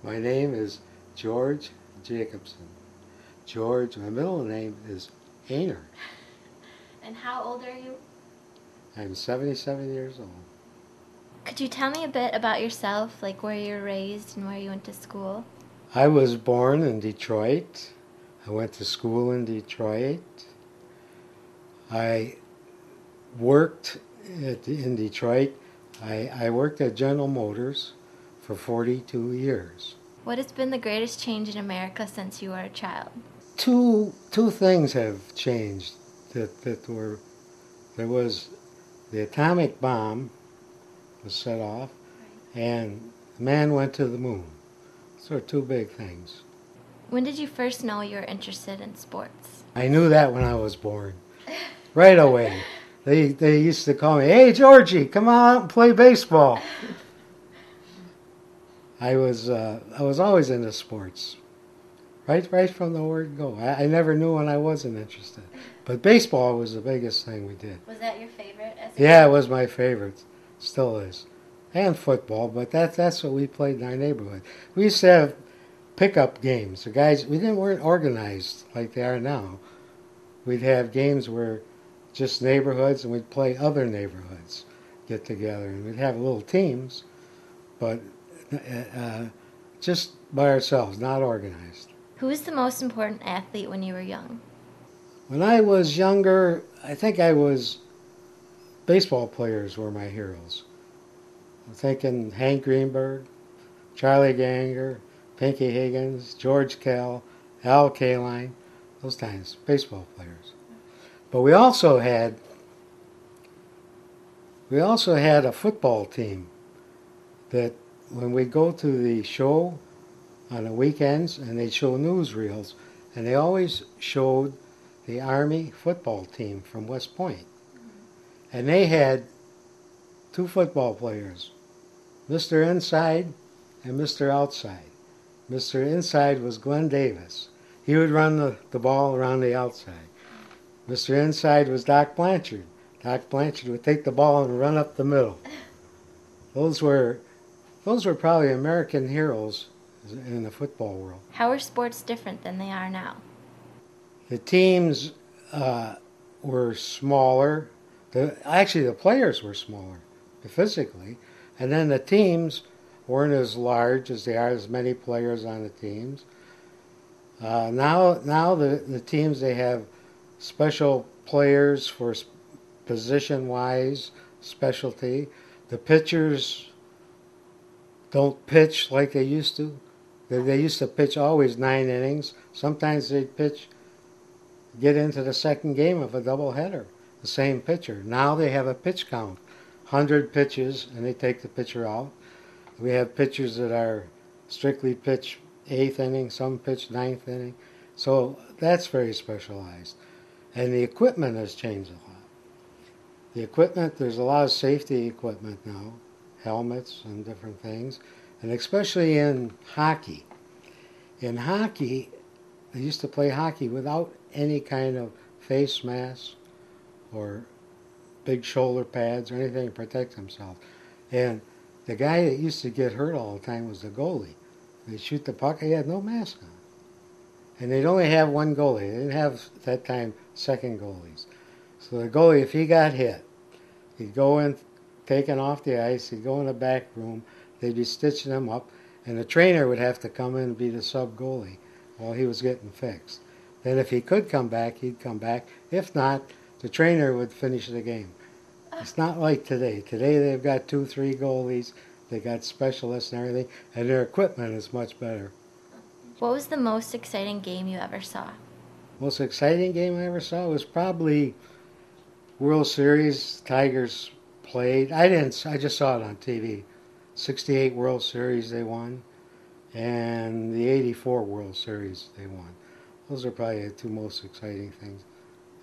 My name is George Jacobson. George, my middle name is Ainer. And how old are you? I'm 77 years old. Could you tell me a bit about yourself, like where you were raised and where you went to school? I was born in Detroit. I went to school in Detroit. I worked in Detroit. I worked at General Motors for 42 years. What has been the greatest change in America since you were a child? Two things have changed that were there was the atomic bomb was set off and man went to the moon. Those are two big things. When did you first know you were interested in sports? I knew that when I was born. Right away. They used to call me, "Hey Georgie, come on out and play baseball." I was always into sports. Right from the word go. I never knew when I wasn't interested. But baseball was the biggest thing we did. Was that your favorite as a Yeah, kid? it was my favorite. Still is. And football, but that's what we played in our neighborhood. We used to have pickup games. The guys weren't organized like they are now. We'd have games where just neighborhoods and we'd play other neighborhoods get together and we'd have little teams, but just by ourselves, not organized. Who was the most important athlete when you were young? When I was younger, I think baseball players were my heroes. I'm thinking Hank Greenberg, Charlie Ganger, Pinky Higgins, George Kell, Al Kaline, those times, baseball players. But we also had a football team that when we go to the show on the weekends and they'd show newsreels and they always showed the Army football team from West Point. And they had two football players, Mr. Inside and Mr. Outside. Mr. Inside was Glenn Davis. He would run the ball around the outside. Mr. Inside was Doc Blanchard. Doc Blanchard would take the ball and run up the middle. Those were probably American heroes in the football world. How are sports different than they are now? The teams were smaller. Actually, the players were smaller physically, and then the teams weren't as large as they are, as many players on the teams. Now the teams, they have special players for position-wise specialty. The pitchers don't pitch like they used to. They used to pitch always 9 innings. Sometimes they'd get into the second game of a doubleheader, the same pitcher. Now they have a pitch count, 100 pitches, and they take the pitcher out. We have pitchers that are strictly pitch 8th inning, some pitch 9th inning. So that's very specialized. And the equipment has changed a lot. The equipment, there's a lot of safety equipment now, helmets and different things, and especially in hockey. In hockey, they used to play hockey without any kind of face mask or big shoulder pads or anything to protect themselves. And the guy that used to get hurt all the time was the goalie. They'd shoot the puck, he had no mask on. And they'd only have one goalie. They didn't have, at that time, second goalies. So the goalie, if he got hit, he'd go in, taken off the ice, he'd go in the back room, they'd be stitching him up, and the trainer would have to come in and be the sub-goalie while he was getting fixed. Then if he could come back, he'd come back. If not, the trainer would finish the game. It's not like today. Today they've got 2, 3 goalies, they got specialists and everything, and their equipment is much better. What was the most exciting game you ever saw? Most exciting game I ever saw was probably World Series. Tigers played. I just saw it on TV. 68 World Series they won, and the 84 World Series they won. Those are probably the two most exciting things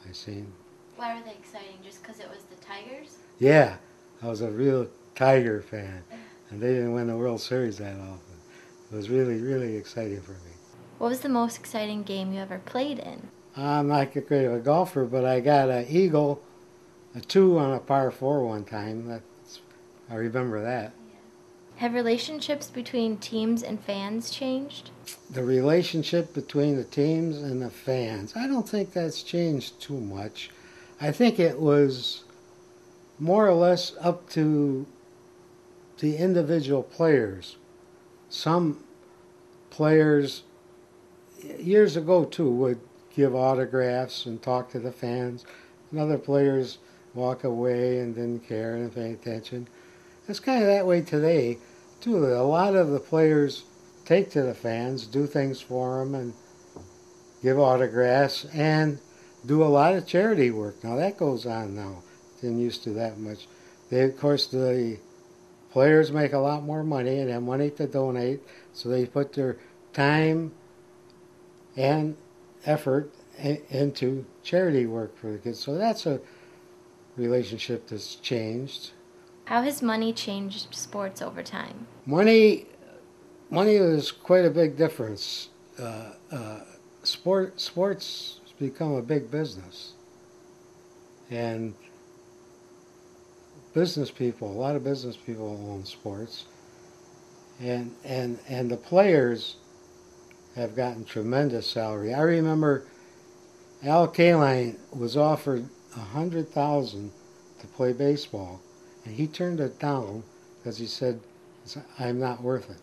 I've seen. Why were they exciting? Just because it was the Tigers? Yeah, I was a real Tiger fan, and they didn't win the World Series that often. It was really, really exciting for me. What was the most exciting game you ever played in? I'm not that great of a golfer, but I got an eagle, a 2 on a par 4 one time. I remember that. Have relationships between teams and fans changed? The relationship between the teams and the fans, I don't think that's changed too much. I think it was more or less up to the individual players. Some players, years ago too, would give autographs and talk to the fans, and other players walk away and didn't care and pay attention. It's kind of that way today, too. A lot of the players take to the fans, do things for them, and give autographs, and do a lot of charity work. Now that goes on now. Didn't used to that much. Of course, the players make a lot more money and have money to donate, so they put their time and effort into charity work for the kids. So that's a relationship that's changed. How has money changed sports over time? Money is quite a big difference. Sports become a big business, and a lot of business people own sports, and the players have gotten tremendous salary. I remember Al Kaline was offered $100,000 to play baseball, and he turned it down because he said, "I'm not worth it."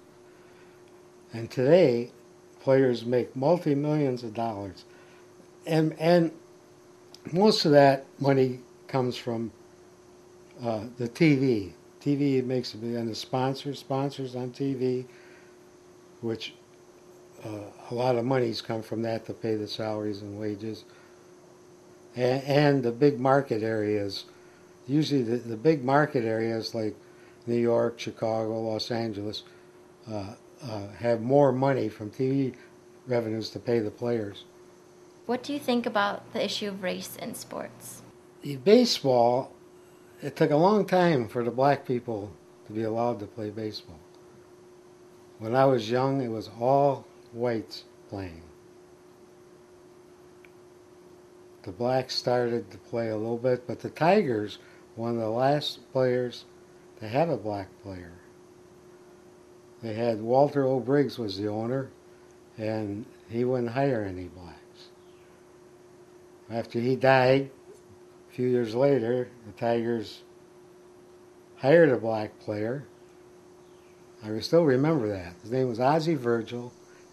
And today, players make multi-millions of dollars, and most of that money comes from the TV. TV makes it, and the sponsors on TV, which a lot of money's come from that to pay the salaries and wages, and the big market areas. Usually, the big market areas like New York, Chicago, Los Angeles have more money from TV revenues to pay the players. What do you think about the issue of race in sports? Baseball, it took a long time for the black people to be allowed to play baseball. When I was young, it was all whites playing. The blacks started to play a little bit, but the Tigers, one of the last players to have a black player. They had Walter O. Briggs was the owner, and he wouldn't hire any blacks. After he died, a few years later, the Tigers hired a black player. I still remember that. His name was Ozzie Virgil,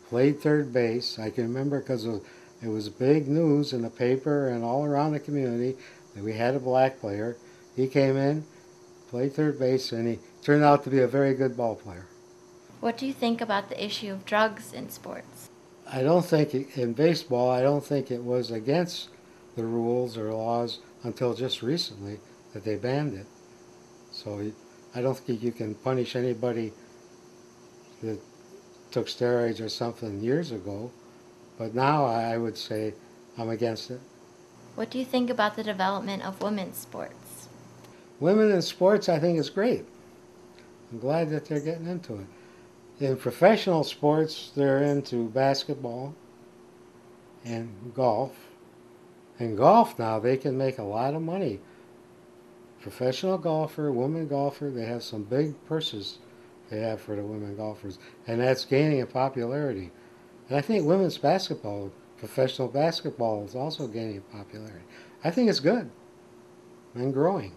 played third base. I can remember because it was big news in the paper and all around the community that we had a black player. He came in, played third base, and he turned out to be a very good ball player. What do you think about the issue of drugs in sports? I don't think in baseball, I don't think it was against the rules or laws until just recently that they banned it. So I don't think you can punish anybody that took steroids or something years ago. But now I would say I'm against it. What do you think about the development of women's sports? Women in sports, I think, is great. I'm glad that they're getting into it. In professional sports, they're into basketball and golf. In golf now, they can make a lot of money. Professional golfer, women golfer, they have some big purses they have for the women golfers. And that's gaining in popularity. And I think women's basketball, professional basketball, is also gaining in popularity. I think it's good and growing.